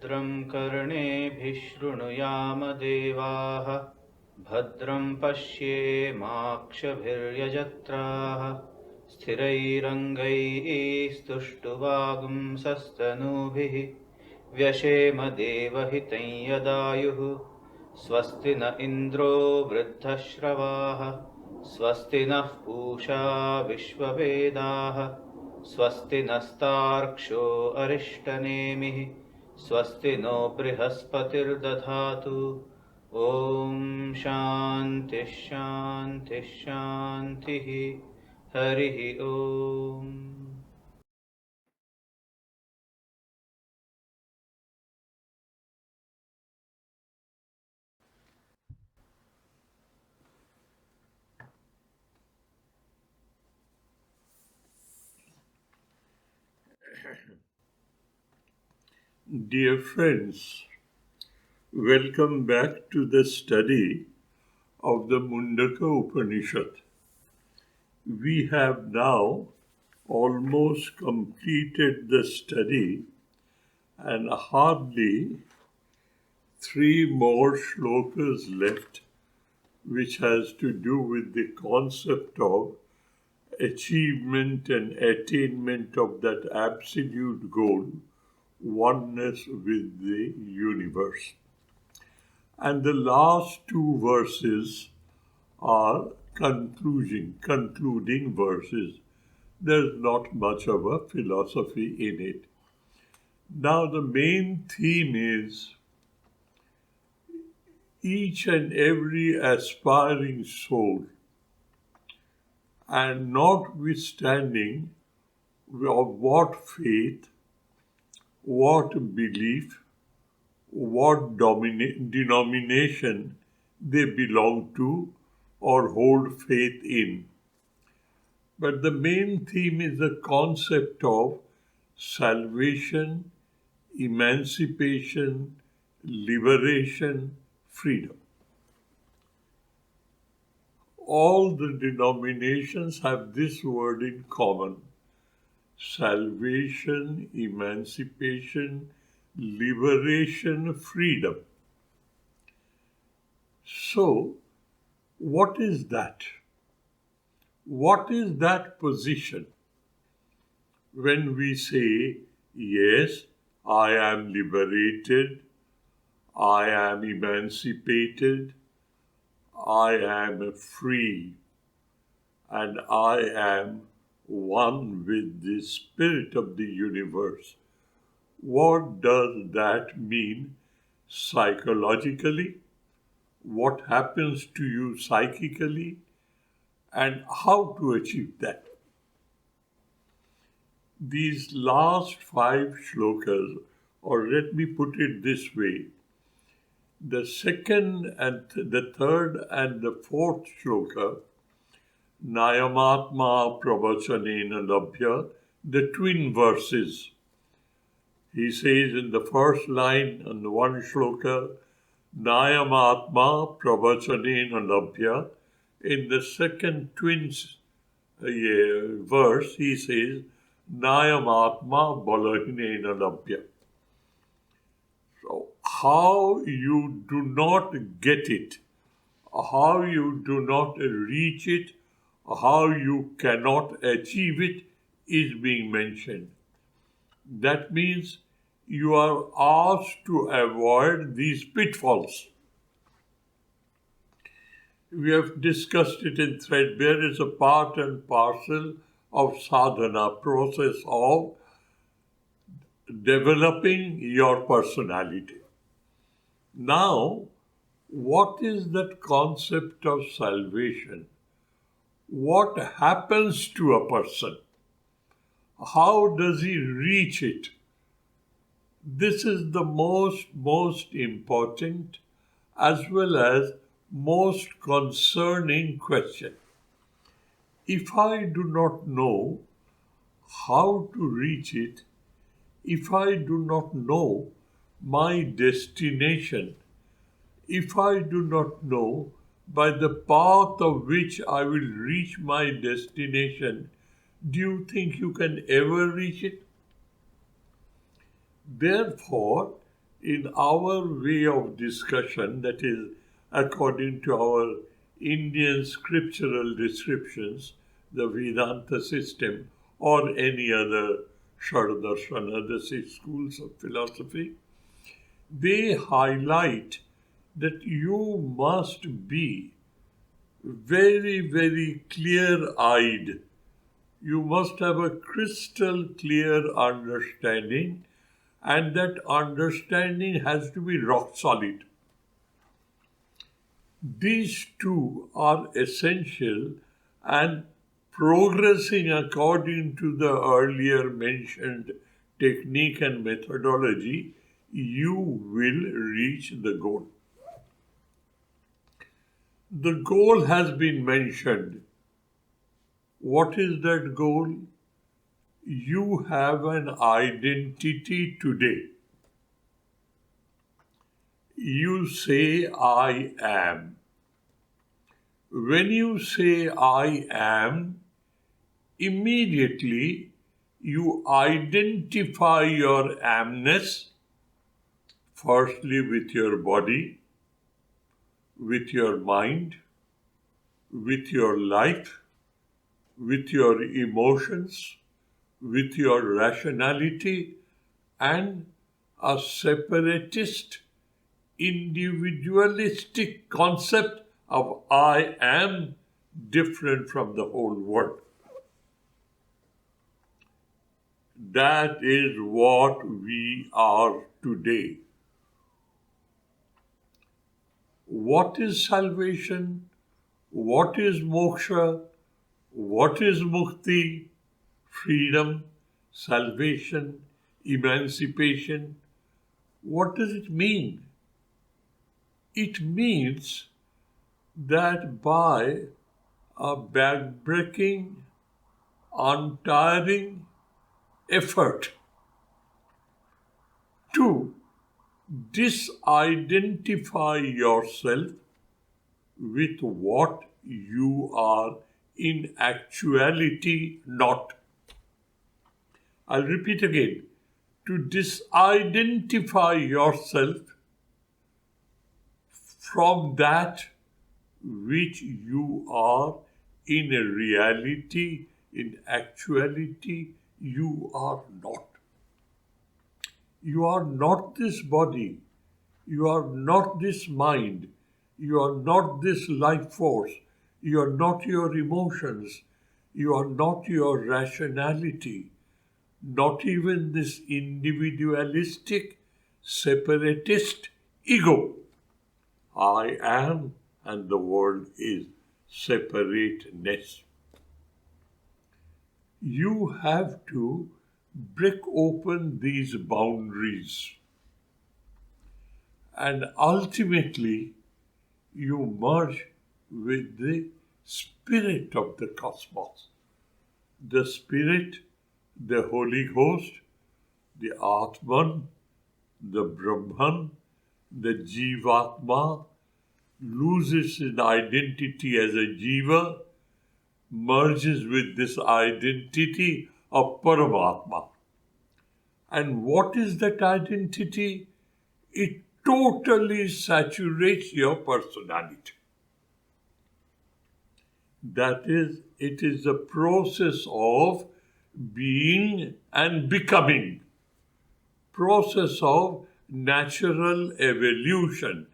भद्रं कर्णेभिः शृणुयाम देवाः भद्रं पश्येमाक्षभिर्यजत्राः स्थिरैरङ्गैस्तुष्टुवागुंसस्तनूभिः व्यशेम देवहितं यदायुः स्वस्ति न इन्द्रो वृद्धश्रवाः स्वस्ति नः पूषा विश्ववेदाः स्वस्ति नस्तार्क्ष्यो अरिष्टनेमिः स्वस्ति नो बृहस्पतिर्दधातु। ॐ शान्तिः शान्तिः शान्तिः। हरिः ॐ। Dear friends, welcome back to the study of the Mundaka Upanishad. We have now almost completed the study and hardly 3 more shlokas left, which has to do with the concept of achievement and attainment of that absolute goal, oneness with the universe. And the last 2 verses are concluding verses. There's not much of a philosophy in it. Now the main theme is each and every aspiring soul, and notwithstanding of what faith, what belief, what denomination they belong to or hold faith in. But the main theme is the concept of salvation, emancipation, liberation, freedom. All the denominations have this word in common: salvation, emancipation, liberation, freedom. So, what is that? What is that position? When we say, yes, I am liberated, I am emancipated, I am free, and I am one with the spirit of the universe. What does that mean psychologically? What happens to you psychically? And how to achieve that? These last 5 shlokas, or let me put it this way, the second and the third and the fourth shloka, Nayamatma Pravachanena Labhya, the twin verses. He says in the first line on the one shloka, Nayamatma Pravachanena Labhya. In the second twins verse, he says, Nayamatma Balahinena Labhya. So, how you do not get it, how you do not reach it, how you cannot achieve it is being mentioned. That means you are asked to avoid these pitfalls. We have discussed it in threadbare. It's a part and parcel of sadhana, process of developing your personality. Now, what is that concept of salvation? What happens to a person? How does he reach it? This is the most important as well as most concerning question. If I do not know how to reach it, if I do not know my destination, if I do not know by the path of which I will reach my destination, do you think you can ever reach it? Therefore, in our way of discussion, that is, according to our Indian scriptural descriptions, the Vedanta system, or any other Shardarshana, the 6 schools of philosophy, they highlight that you must be very, very clear-eyed. You must have a crystal clear understanding, and that understanding has to be rock solid. These two are essential, and progressing according to the earlier mentioned technique and methodology, you will reach the goal. The goal has been mentioned. What is that goal? You have an identity today. You say, I am. When you say, I am, immediately you identify your amness, firstly with your body, with your mind, with your life, with your emotions, with your rationality, and a separatist, individualistic concept of I am different from the whole world. That is what we are today. What is salvation? What is moksha? What is mukti? Freedom, salvation, emancipation. What does it mean? It means that by a back-breaking, untiring effort to disidentify yourself with what you are in actuality not. I'll repeat again. To disidentify yourself from that which you are in a reality, in actuality, you are not. You are not this body. You are not this mind. You are not this life force. You are not your emotions. You are not your rationality. Not even this individualistic, separatist ego. I am, and the world is separateness. You have to break open these boundaries, and ultimately you merge with the spirit of the cosmos. The spirit, the Holy Ghost, the Atman, the Brahman, the Jivatma loses its identity as a Jiva, merges with this identity of Paramatma. And what is that identity? It totally saturates your personality. That is, it is a process of being and becoming, process of natural evolution,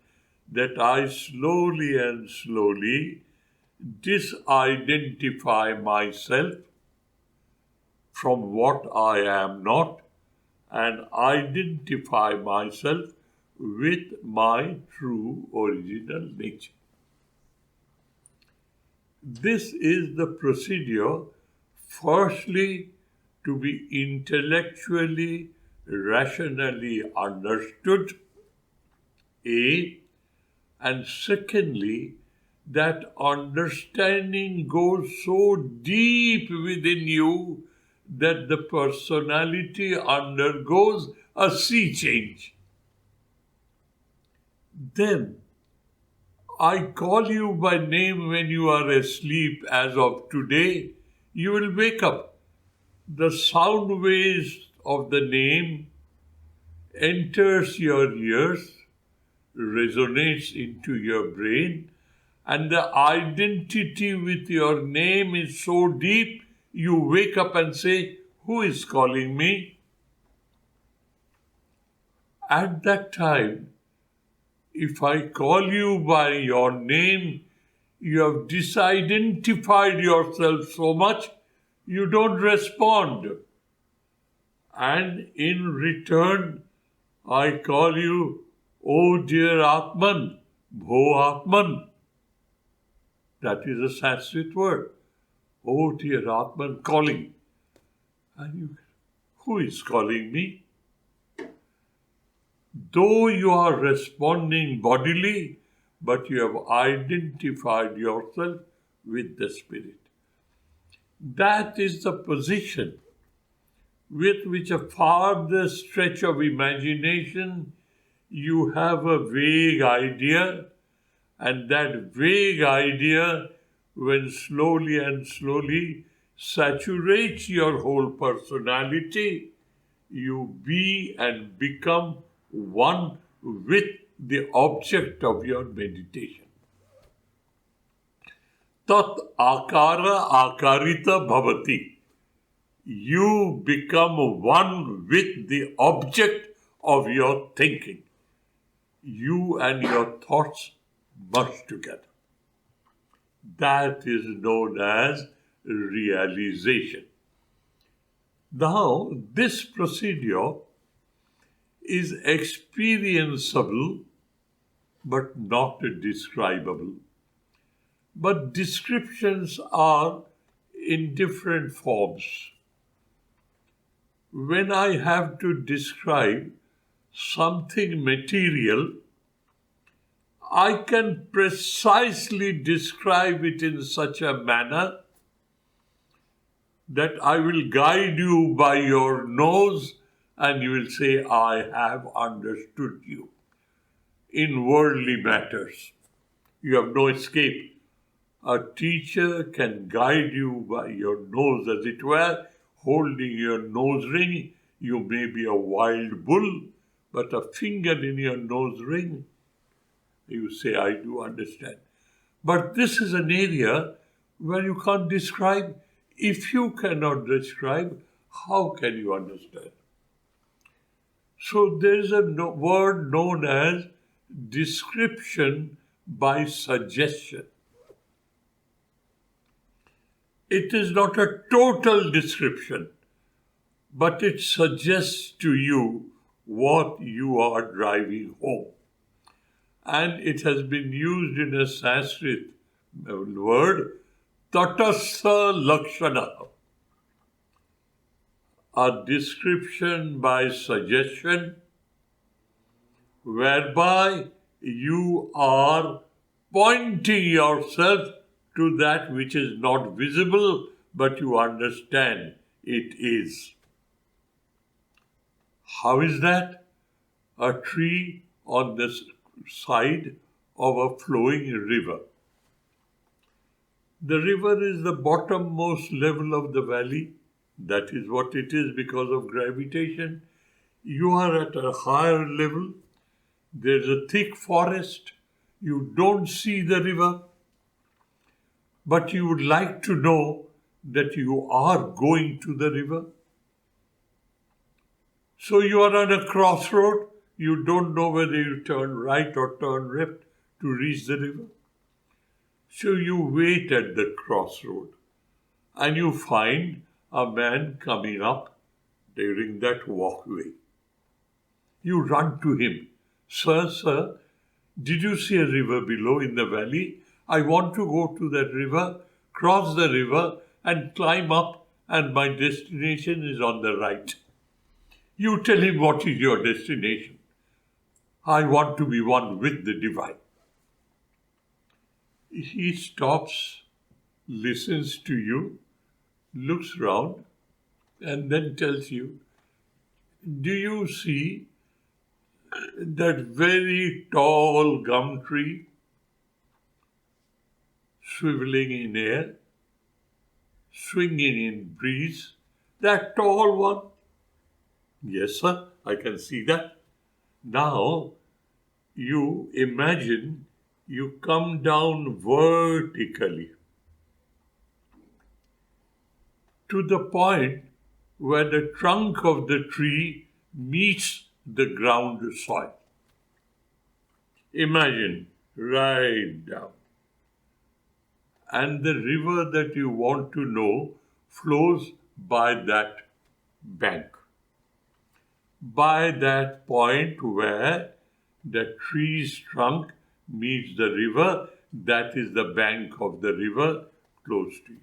that I slowly and slowly disidentify myself from what I am not and identify myself with my true original nature. This is the procedure, firstly, to be intellectually, rationally understood, A, and secondly, that understanding goes so deep within you that the personality undergoes a sea change. Then, I call you by name when you are asleep as of today, you will wake up. The sound waves of the name enters your ears, resonates into your brain, and the identity with your name is so deep, you wake up and say, "Who is calling me?" At that time, if I call you by your name, you have disidentified yourself so much, you don't respond. And in return, I call you, "Oh dear Atman, Bho Atman." That is a Sanskrit word. "Oh dear Atman," calling. And you, "Who is calling me?" Though you are responding bodily, but you have identified yourself with the Spirit. That is the position with which a farther stretch of imagination you have a vague idea, and that vague idea, when slowly and slowly saturates your whole personality, you be and become one with the object of your meditation. Tat akara akarita bhavati. You become one with the object of your thinking. You and your thoughts merge together. That is known as realization. Now, this procedure is experienceable but not describable. But descriptions are in different forms. When I have to describe something material, I can precisely describe it in such a manner that I will guide you by your nose and you will say, "I have understood you." In worldly matters, you have no escape. A teacher can guide you by your nose, as it were, holding your nose ring. You may be a wild bull, but a finger in your nose ring, you say, "I do understand." But this is an area where you can't describe. If you cannot describe, how can you understand? So there is a word known as description by suggestion. It is not a total description, but it suggests to you what you are driving home. And it has been used in a Sanskrit word, tatastha lakshana. A description by suggestion, whereby you are pointing yourself to that which is not visible, but you understand it is. How is that? A tree on the side of a flowing river. The river is the bottommost level of the valley. That is what it is because of gravitation. You are at a higher level. There's a thick forest. You don't see the river. But you would like to know that you are going to the river. So you are on a crossroad. You don't know whether you turn right or turn left to reach the river. So you wait at the crossroad and you find a man coming up during that walkway. You run to him. Sir, did you see a river below in the valley? I want to go to that river, cross the river and climb up, and my destination is on the right." You tell him what is your destination. "I want to be one with the divine." He stops, listens to you, looks round, and then tells you, "Do you see that very tall gum tree swiveling in air, swinging in breeze? That tall one?" "Yes, sir, I can see that." Now, you imagine you come down vertically to the point where the trunk of the tree meets the ground soil. Imagine right down. And the river that you want to know flows by that bank, by that point where the tree's trunk meets the river. That is the bank of the river close to you.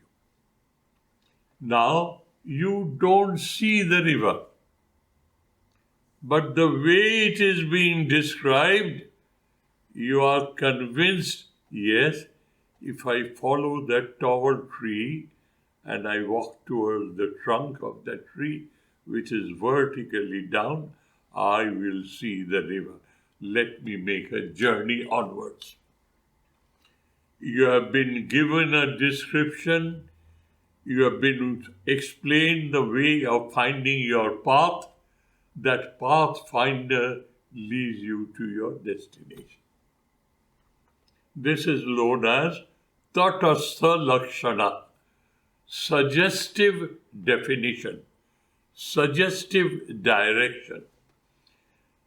Now, you don't see the river, but the way it is being described, you are convinced, yes, if I follow that tall tree and I walk towards the trunk of that tree, which is vertically down, I will see the river. Let me make a journey onwards. You have been given a description. You have been explained the way of finding your path. That pathfinder leads you to your destination. This is known as Tatastha Lakshana, suggestive definition, suggestive direction.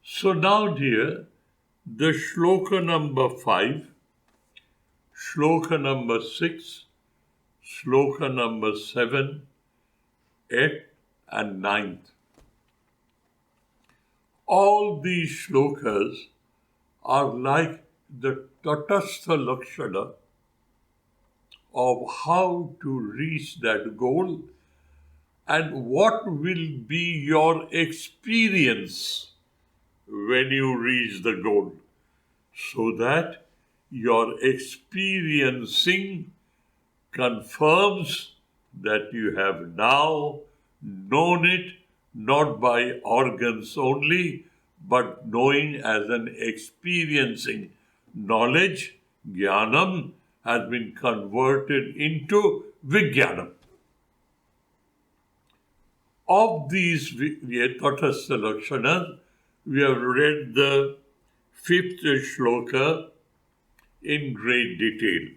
So now, dear, the shloka number 5, shloka number 6, shloka number 7, 8, and 9. All these shlokas are like the Tatastha Lakshana of how to reach that goal and what will be your experience when you reach the goal, so that your experiencing confirms that you have now known it not by organs only, but knowing as an experiencing knowledge. Jnanam has been converted into Vijnanam. Of these Tatastha Lakshanas, we have read the 5th shloka in great detail.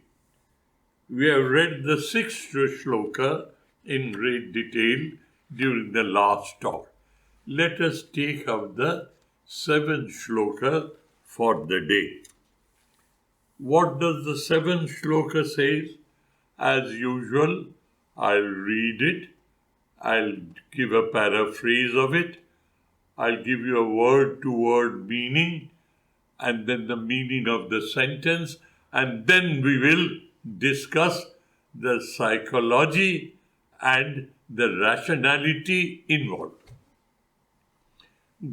We have read the 6th shloka in great detail during the last talk. Let us take up the 7th shloka for the day. What does the 7th shloka say? As usual, I'll read it. I'll give a paraphrase of it. I'll give you a word-to-word meaning, and then the meaning of the sentence, and then we will discuss the psychology and the rationality involved.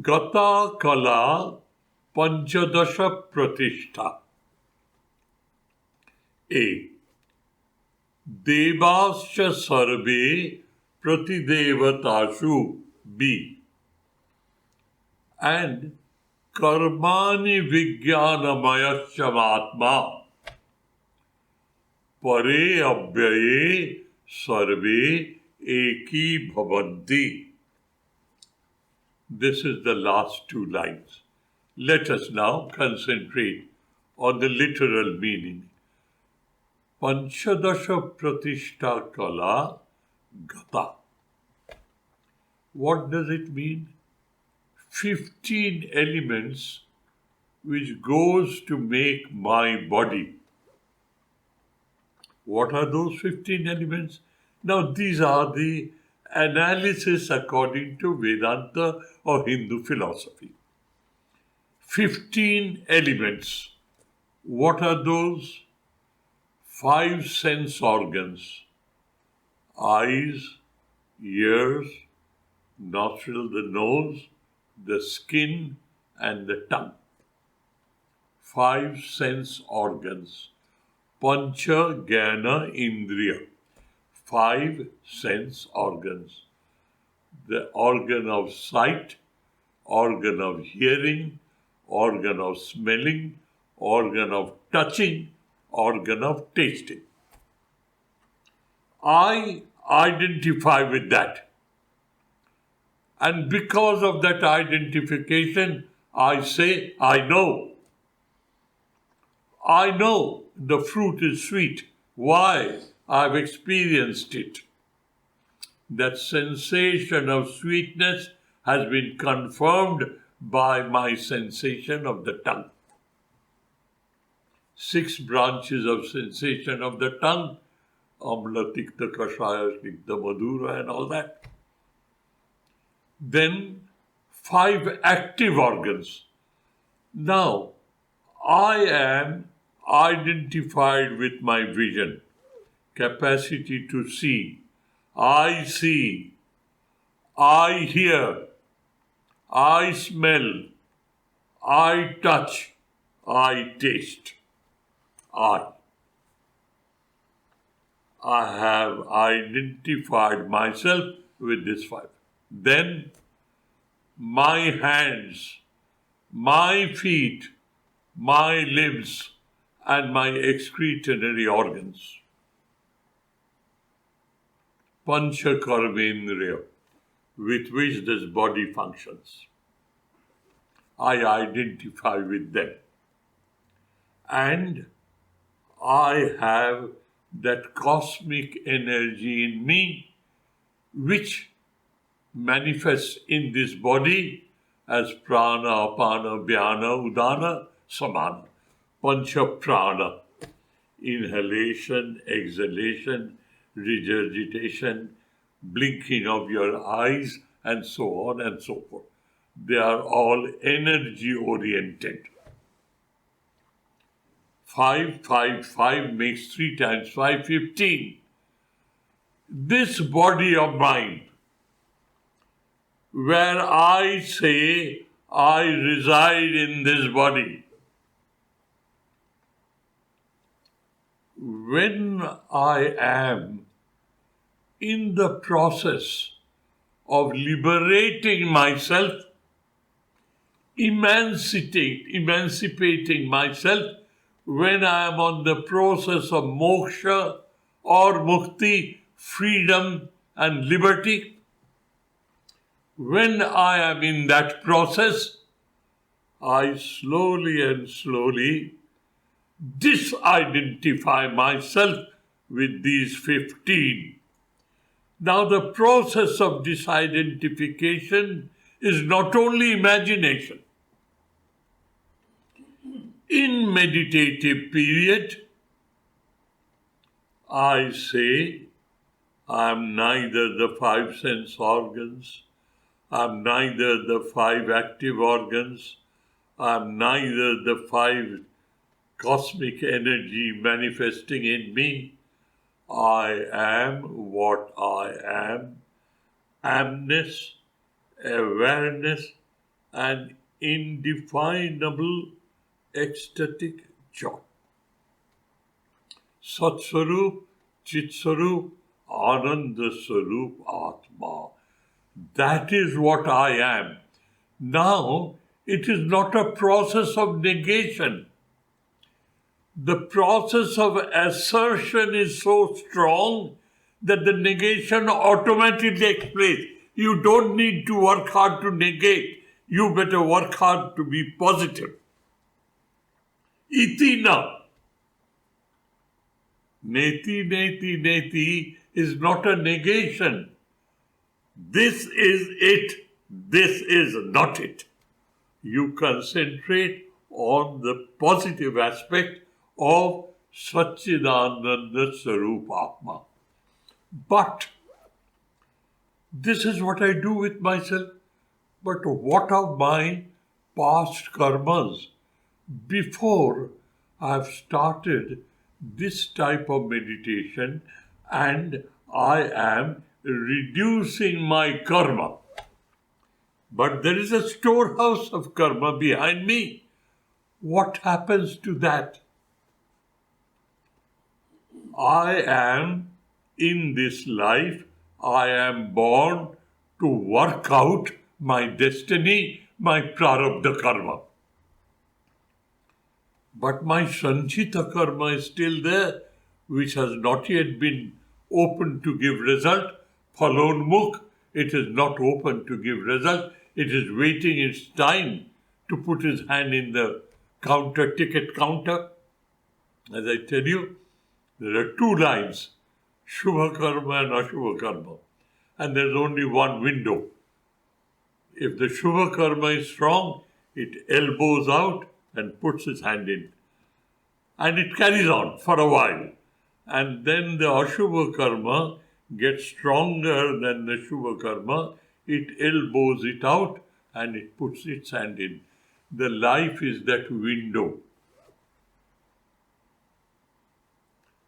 Gata Kala Panchadasha Pratishtha. A. Devascha Sarve Pratidevatashu. B. And Karmani Vijnanamayaschamatma Pare Abhyaye Sarve Eki Bhavanti. This is the last 2 lines. Let us now concentrate on the literal meaning. Panchadasha Pratishtha Kala Gata. What does it mean? 15 elements which goes to make my body. What are those 15 elements? Now, these are the analysis according to Vedanta or Hindu philosophy. 15 elements. What are those? 5 sense organs: eyes, ears, nostril, the nose, the skin, and the tongue. 5 sense organs. Pancha Jnana Indriya. 5 sense organs. The organ of sight, organ of hearing, organ of smelling, organ of touching, organ of tasting. I identify with that. And because of that identification, I say, I know. I know the fruit is sweet. Why? I've experienced it. That sensation of sweetness has been confirmed by my sensation of the tongue. 6 branches of sensation of the tongue, Amla, Tikta, Kashaya, Snigdha, Madhura and all that. Then 5 active organs. Now, I am identified with my vision, capacity to see. I see, I hear, I smell, I touch, I taste. I have identified myself with this 5. Then my hands, my feet, my limbs, and my excretory organs. Pancha Karmendriya, with which this body functions. I identify with them. And I have that cosmic energy in me which manifests in this body as prana, apana, dhyana, udana, samana. Pancha prana. Inhalation, exhalation, regurgitation, blinking of your eyes, and so on and so forth. They are all energy oriented. 5, 5, 5 makes 3 times 5, 15. This body of mine, where I say I reside in this body, when I am in the process of liberating myself, emancipating myself, when I am on the process of moksha or mukti, freedom and liberty, when I am in that process, I slowly and slowly disidentify myself with these 15. Now the process of disidentification is not only imagination. In meditative period, I say, I am neither the 5 sense organs, I am neither the 5 active organs, I am neither the 5 cosmic energy manifesting in me. I am what I am, amness, awareness, and indefinable ecstatic joy. Satswarup, Chitswarup, Ananda Swarup, Atma. That is what I am. Now, it is not a process of negation. The process of assertion is so strong that the negation automatically takes place. You don't need to work hard to negate. You better work hard to be positive. Iti na. Neti, neti, neti is not a negation. This is it. This is not it. You concentrate on the positive aspect of Satchidananda Swarupa Atma. But this is what I do with myself. But what of my past karmas? Before I've started this type of meditation and I am reducing my karma. But there is a storehouse of karma behind me. What happens to that? I am in this life, I am born to work out my destiny, my prarabdha karma. But my sanchita karma is still there, which has not yet been open to give result. Phalonmukh, it is not open to give result. It is waiting its time to put his hand in the ticket counter. As I tell you, there are two lines, Shubha Karma and Ashubha Karma. And there's only one window. If the Shubha Karma is strong, it elbows out and puts its hand in. And it carries on for a while. And then the Ashubha Karma gets stronger than the Shubha Karma. It elbows it out and it puts its hand in. The life is that window.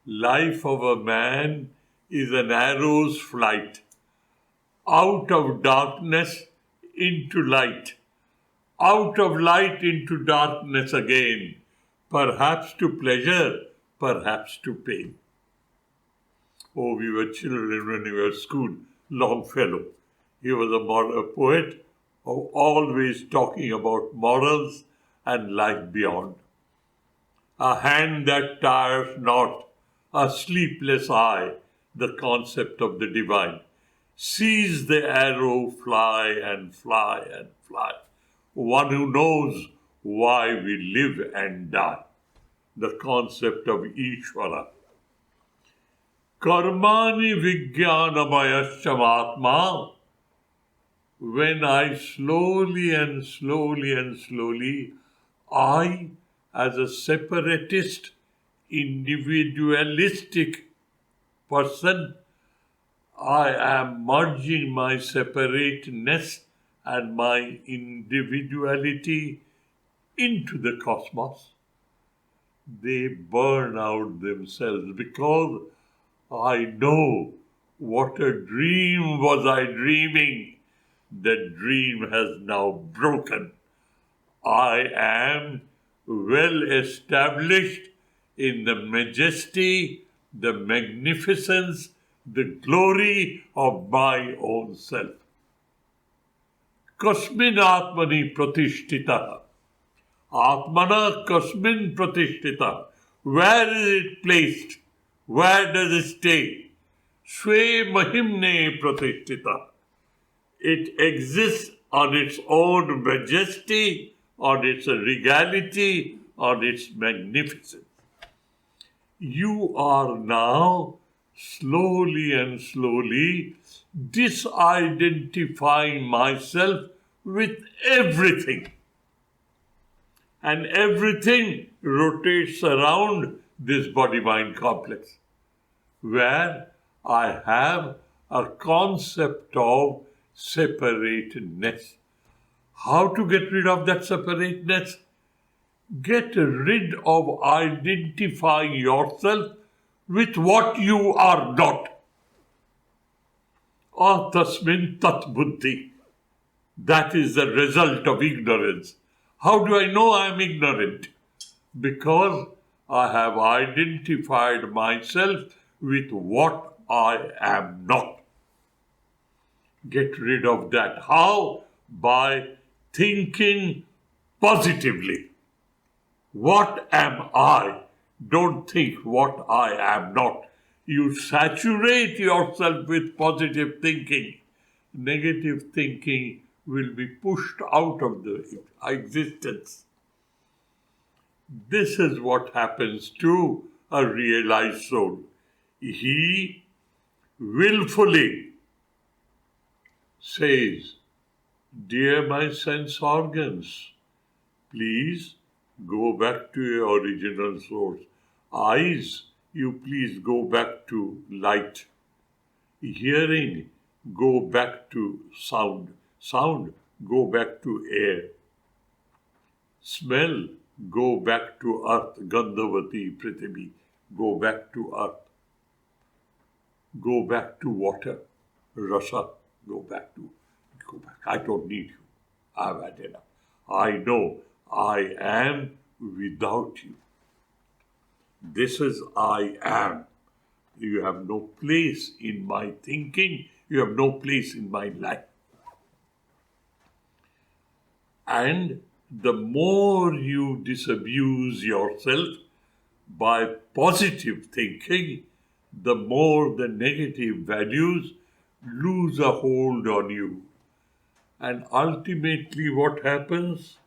Life of a man is an arrow's flight. Out of darkness into light. Out of light into darkness again. Perhaps to pleasure, perhaps to pain. Oh, we were children when we were at school. Longfellow. He was a poet always talking about morals and life beyond. A hand that tires not, a sleepless eye, the concept of the divine, sees the arrow fly and fly and fly. One who knows why we live and die, the concept of Ishvara. Karmani vijnanamayaschamatma. When I slowly, I, as a separatist, individualistic person, I am merging my separateness and my individuality into the cosmos. They burn out themselves because I know what a dream was I dreaming. That dream has now broken. I am well established in the majesty, the magnificence, the glory of my own self. Kasmin Atmani Pratishtita. Atmana Kasmin Pratishtita. Where is it placed? Where does it stay? Swe Mahimne Pratishtita. It exists on its own majesty, on its regality, on its magnificence. You are now slowly disidentifying myself with everything. And everything rotates around this body-mind complex, where I have a concept of separateness. How to get rid of that separateness? Get rid of identifying yourself with what you are not. Atasmin tat buddhi. That is the result of ignorance. How do I know I am ignorant? Because I have identified myself with what I am not. Get rid of that. How? By thinking positively. What am I? Don't think what I am not. You saturate yourself with positive thinking. Negative thinking will be pushed out of the existence. This is what happens to a realized soul. He willfully says, "Dear my sense organs, please go back to your original source. Eyes, you please go back to light. Hearing, go back to sound. Sound, go back to air. Smell, go back to earth. Gandhavati, Prithvi, go back to earth. Go back to water. Rasa, go back. I don't need you. I've had enough. I know I am without you. This is I am. You have no place in my thinking. You have no place in my life. And the more you disabuse yourself by positive thinking, the more the negative values lose a hold on you. And ultimately what happens?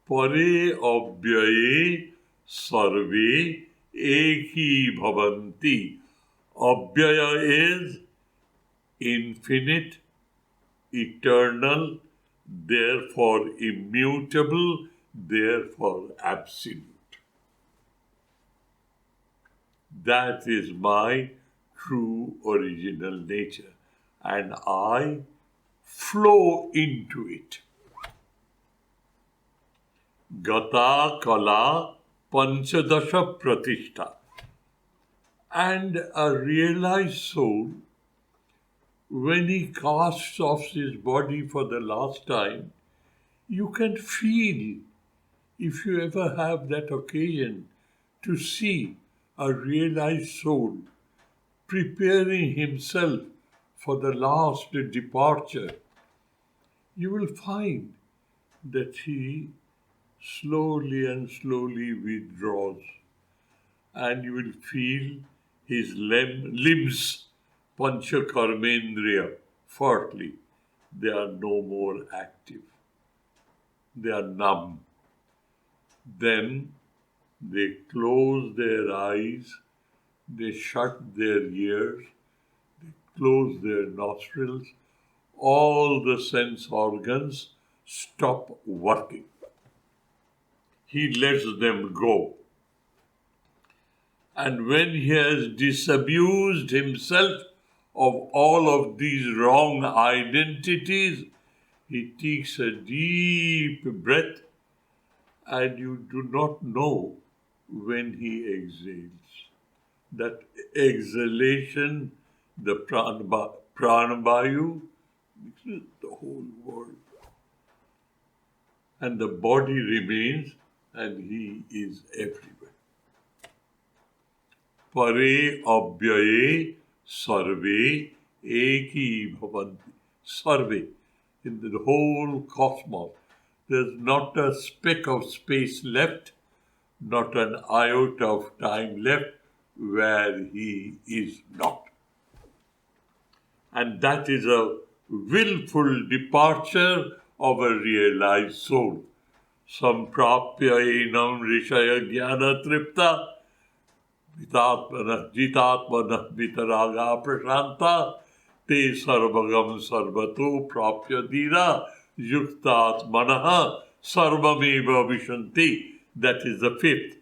Pare abhyaye sarve eki bhavanti. Abhyaya is infinite, eternal, therefore immutable, therefore absolute. That is my true original nature, and I flow into it. Gata Kala Panchadasha Pratishtha. And a realized soul, when he casts off his body for the last time, you can feel, if you ever have that occasion, to see a realized soul preparing himself for the last departure, you will find that he slowly and slowly withdraws, and you will feel his limbs, pancha karmendriya, fourthly, they are no more active. They are numb. Then they close their eyes, they shut their ears, they close their nostrils, all the sense organs stop working. He lets them go. And when he has disabused himself of all of these wrong identities, he takes a deep breath, and you do not know when he exhales. That exhalation, the pranavayu, mixes the whole world. And the body remains, and he is everywhere. Pare abhyaye sarve eki bhavanti. Sarve, in the whole cosmos, there's not a speck of space left, not an iota of time left where he is not. And that is a willful departure of a realized soul. Samprapya enam rishaya jnana tripta jitatmanah vitaraga prashanta te sarvagam sarvato prapya dhira yuktat manaha sarvameva vishanti. That is the fifth.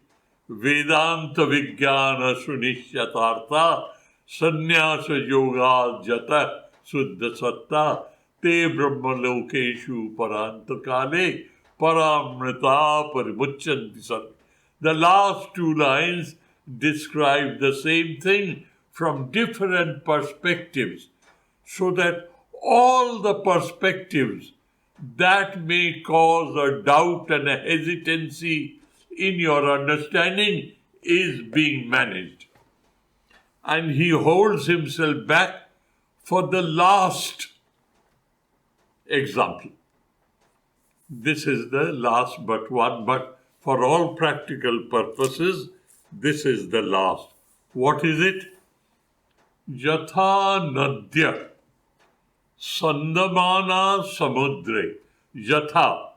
Vedanta Vijnana Sunishatartha Sannyasa Yoga Jata Suddha Satta Te Brahmalokeshu Parantakale Paramrita Parimuchanti Sat. The last two lines describe the same thing from different perspectives, so that all the perspectives that may cause a doubt and a hesitancy in your understanding is being managed. And he holds himself back for the last example. This is the last but one, but for all practical purposes, this is the last. What is it? Yatha Nadya Sandamana Samudre. Yatha,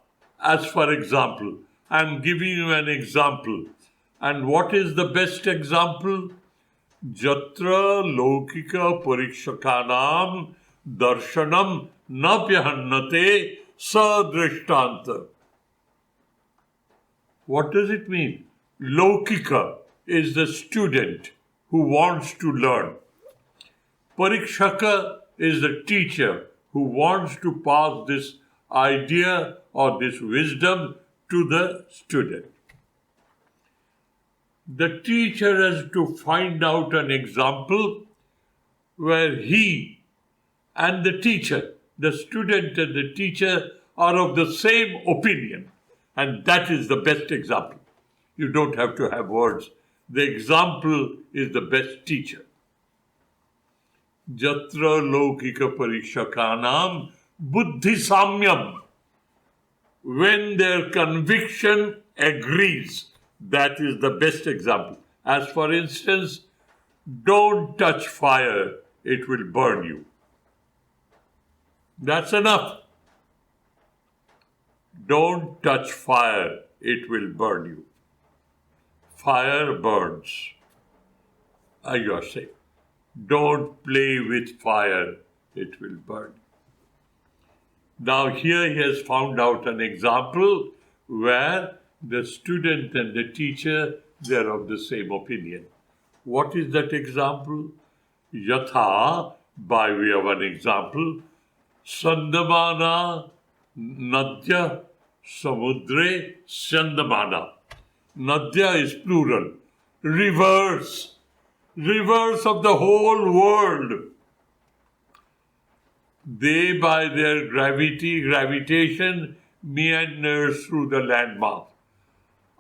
as for example. I am giving you an example. And what is the best example? Jatra Lokika Parikshakanam Darshanam Napyahannate Sadrishtanta. What does it mean? Lokika is the student who wants to learn. Parikshaka is the teacher who wants to pass this idea or this wisdom to the student. The teacher has to find out an example where he and the teacher, the student and the teacher, are of the same opinion. And that is the best example. You don't have to have words. The example is the best teacher. Jatra Lokika Parikshakanam Buddhi Samyam. When their conviction agrees, that is the best example. As for instance, don't touch fire, it will burn you. That's enough. don't touch fire, it will burn you. Fire burns. You are safe. Don't play with fire, it will burn. Now here he has found out an example where the student and the teacher, they are of the same opinion. What is that example? Yatha, by way of an example, Sandamana Nadya Samudre Sandamana. Nadya is plural. Rivers of the whole world. They, by their gravitation, meander through the landmass.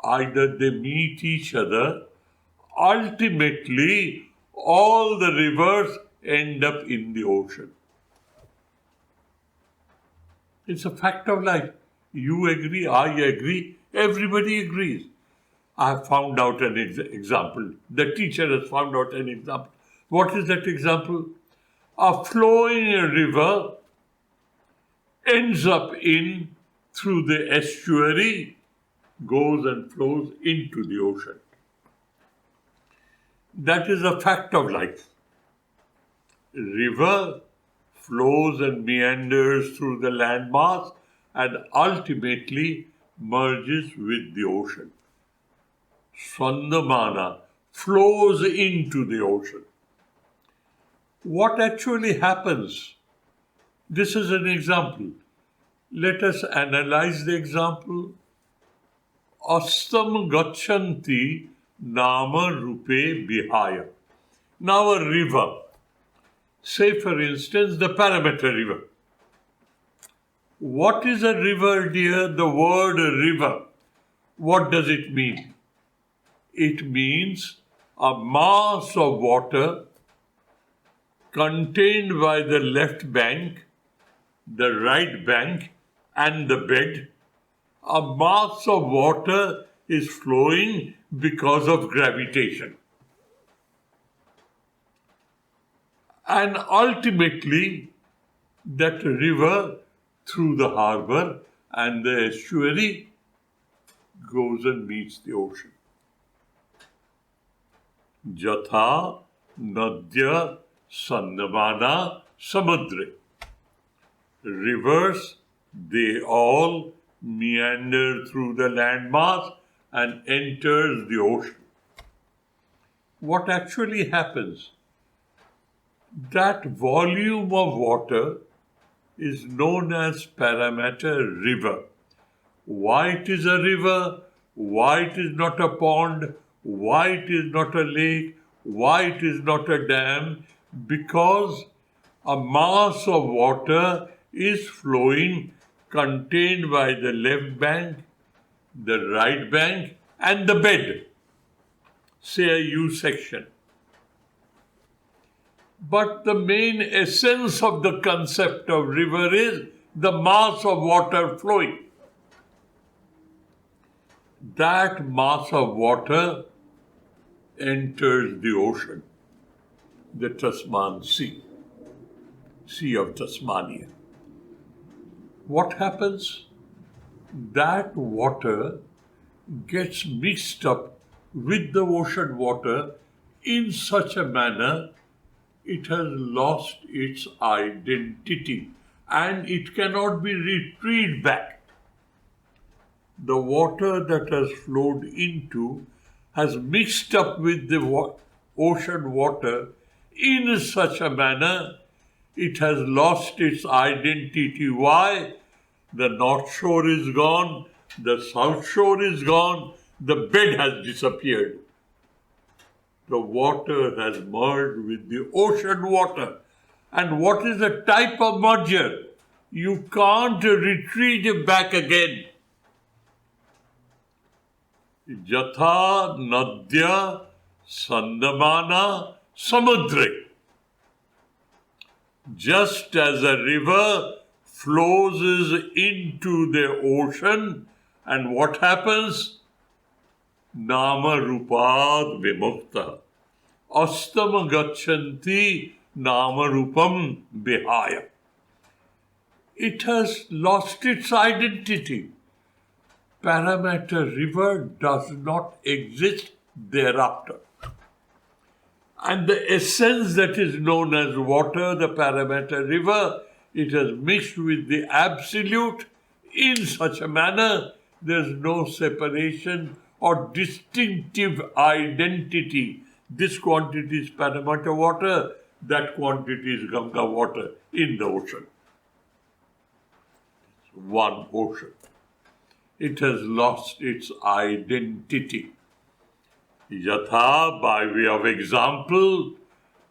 Either they meet each other, ultimately all the rivers end up in the ocean. It's a fact of life. You agree, I agree, everybody agrees. I have found out an example. The teacher has found out an example. What is that example? A flowing river ends up through the estuary, goes and flows into the ocean. That is a fact of life. River flows and meanders through the landmass and ultimately merges with the ocean. Sandamana flows into the ocean. What actually happens? This is an example. Let us analyze the example. Astam gachanti nama rupe bihaya. Now a river. Say for instance the Parameter River. What is a river, dear? The word river. What does it mean? It means a mass of water contained by the left bank, the right bank, and the bed. A mass of water is flowing because of gravitation. And ultimately, that river through the harbor and the estuary goes and meets the ocean. Jatha Nadya Sandamana Samudre. Rivers, they all meander through the landmass and enters the ocean. What actually happens? That volume of water is known as Parameter River. Why it is a river? Why it is not a pond? Why it is not a lake? Why it is not a dam? Because a mass of water is flowing contained by the left bank, the right bank, and the bed. Say a U section. But the main essence of the concept of river is the mass of water flowing. That mass of water enters the ocean, the Tasman Sea, Sea of Tasmania. What happens? That water gets mixed up with the ocean water in such a manner it has lost its identity and it cannot be retrieved back. The water that has flowed into has mixed up with the ocean water in such a manner it has lost its identity. Why? The north shore is gone, the south shore is gone, the bed has disappeared. The water has merged with the ocean water. And what is the type of merger? You can't retrieve it back again. Jatha Nadya Sandamana Samudre. Just as a river flows into the ocean, and what happens? Nama Rupad Vimukta. Astam Gachanti Nama Rupam Bihaya. It has lost its identity. Parramatta River does not exist thereafter. And the essence that is known as water, the Parramatta River, it has mixed with the Absolute in such a manner there is no separation or distinctive identity. This quantity is Parramatta water, that quantity is Ganga water in the ocean. It's one ocean. It has lost its identity. Yatha, by way of example,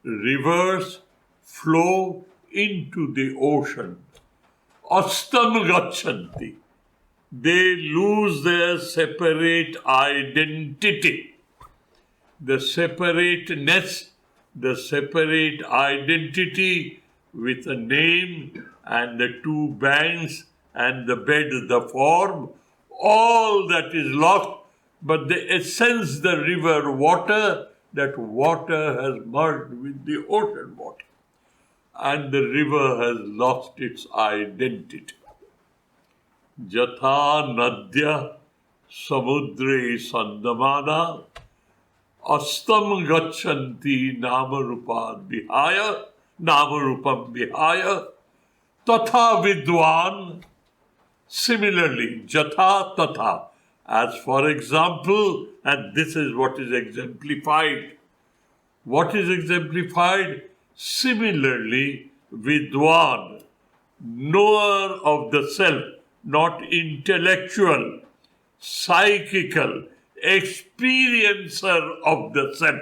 rivers flow into the ocean. Astam gachanti. They lose their separate identity. The separateness, the separate identity with a name and the two banks and the bed, the form, all that is lost. But the essence, the river water, that water has merged with the ocean water. And the river has lost its identity. Jatha nadya samudre sandamana astam gachanti namarupam vihaya tatha vidwan. Similarly, jatha tatha. As for example, and this is what is exemplified. What is exemplified? Similarly, vidwan, knower of the self, not intellectual, psychical, experiencer of the self.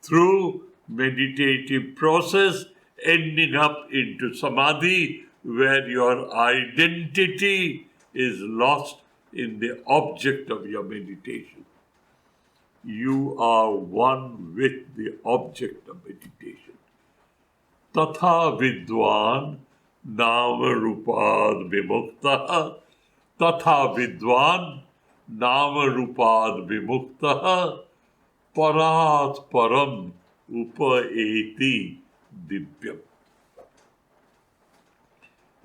Through meditative process, ending up into samadhi, where your identity is lost in the object of your meditation. You are one with the object of meditation. Tatha vidwan nama rupad vimuktaha. Tatha vidwan nama rupad vimuktaha. Parat param upaeti divyam.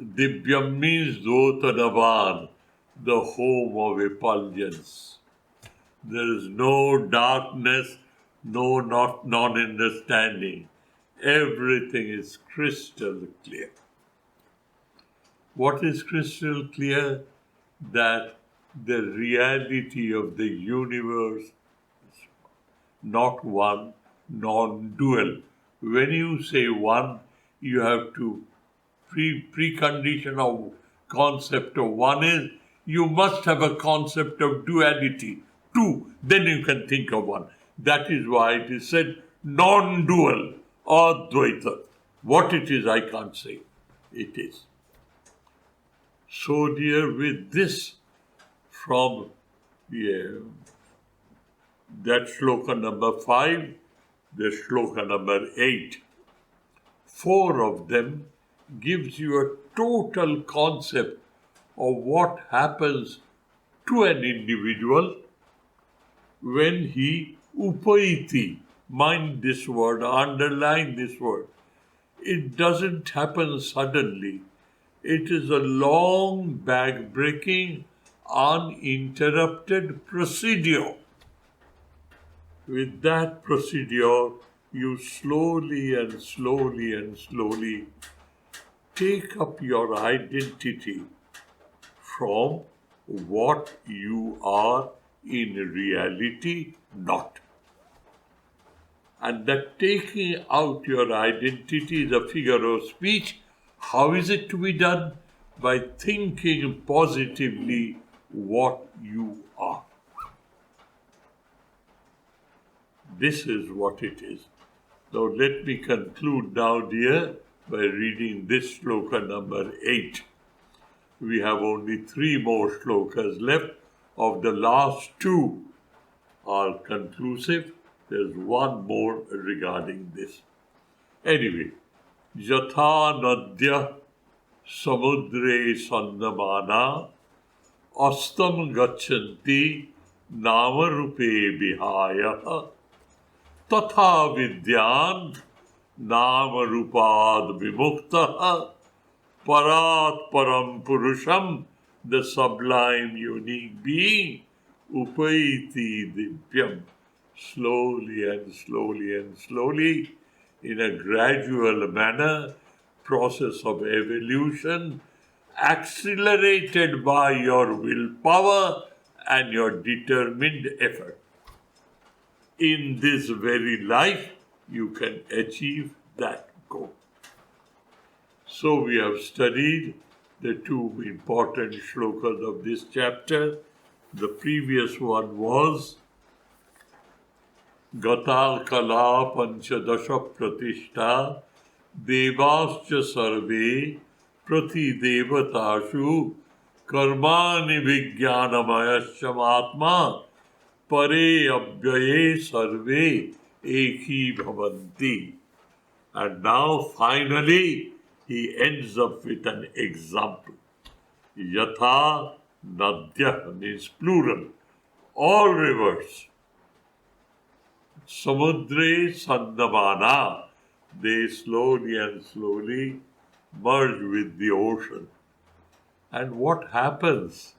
Divyam means dotanavan, the home of effulgence. There is no darkness, no non-understanding. Everything is crystal clear. What is crystal clear? That the reality of the universe is not one, non-dual. When you say one, you have to precondition of concept of one is you must have a concept of duality. Two, then you can think of one. That is why it is said non-dual or Dvaita. What it is, I can't say. It is. So, dear, with this from that shloka number 5, the shloka number 8, 4 of them gives you a total concept of what happens to an individual when he upaiti, mind this word, underline this word. It doesn't happen suddenly. It is a long, back-breaking, uninterrupted procedure. With that procedure, you slowly and slowly and slowly take up your identity from what you are in reality not. And that taking out your identity is a figure of speech. How is it to be done? By thinking positively what you are. This is what it is. Now let me conclude now, dear, by reading this shloka number 8. We have only 3 more shlokas left. Of the last 2 are conclusive. There's one more regarding this. Anyway, Yatha Nadya Samudre Sandamana Astam Gachanti Namarupe Vihaya Tatha Vidyan Namarupad Vimuktaha Parat Param Purusham the sublime unique being, Upaiti Divyam, slowly and slowly and slowly, in a gradual manner, process of evolution, accelerated by your willpower and your determined effort. In this very life, you can achieve that goal. So we have studied the two important shlokas of this chapter. The previous one was Gata Kala Panchadasha Pratishta Devascha Sarve Prati Devatashu Karmani Vijnanamayasyamatma Pare Abhyaye Sarve Ekhi Bhavanti. And now finally he ends up with an example. Yatha Nadya means plural. All rivers. Samudre Sandamana. They slowly and slowly merge with the ocean. And what happens?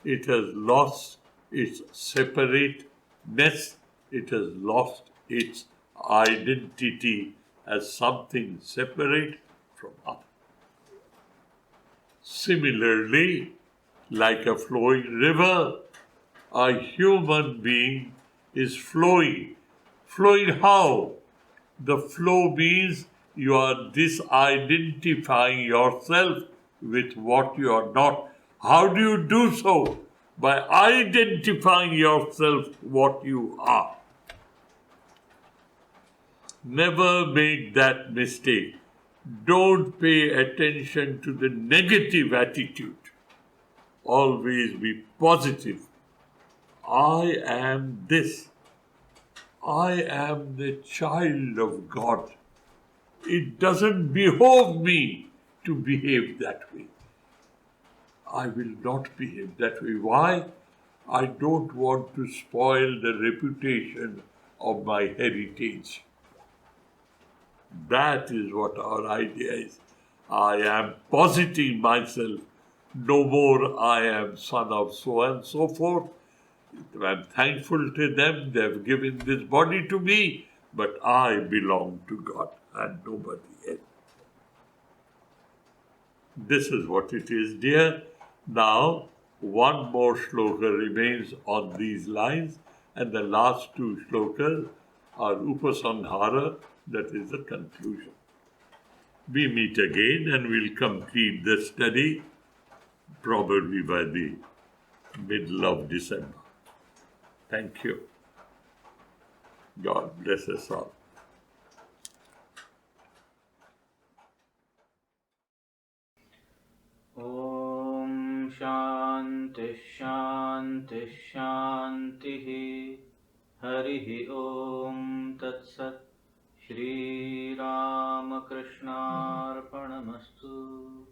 It has lost its separateness. It has lost its identity as something separate from other. Similarly, like a flowing river, a human being is flowing. Flowing how? The flow means you are disidentifying yourself with what you are not. How do you do so? By identifying yourself what you are. Never make that mistake. Don't pay attention to the negative attitude. Always be positive. I am this. I am the child of God. It doesn't behove me to behave that way. I will not behave that way. Why? I don't want to spoil the reputation of my heritage. That is what our idea is. I am positing myself. No more I am son of so and so forth. I'm thankful to them. They have given this body to me, but I belong to God and nobody else. This is what it is, dear. Now, one more shloka remains on these lines, and the last two shlokas are Upasamhara, that is the conclusion. We meet again and we'll complete the study probably by the middle of December. Thank you. God bless us all. Om Shanti Shanti Shanti Harihi Om Tat Sat Shri Ramakrishna Arpanamastu.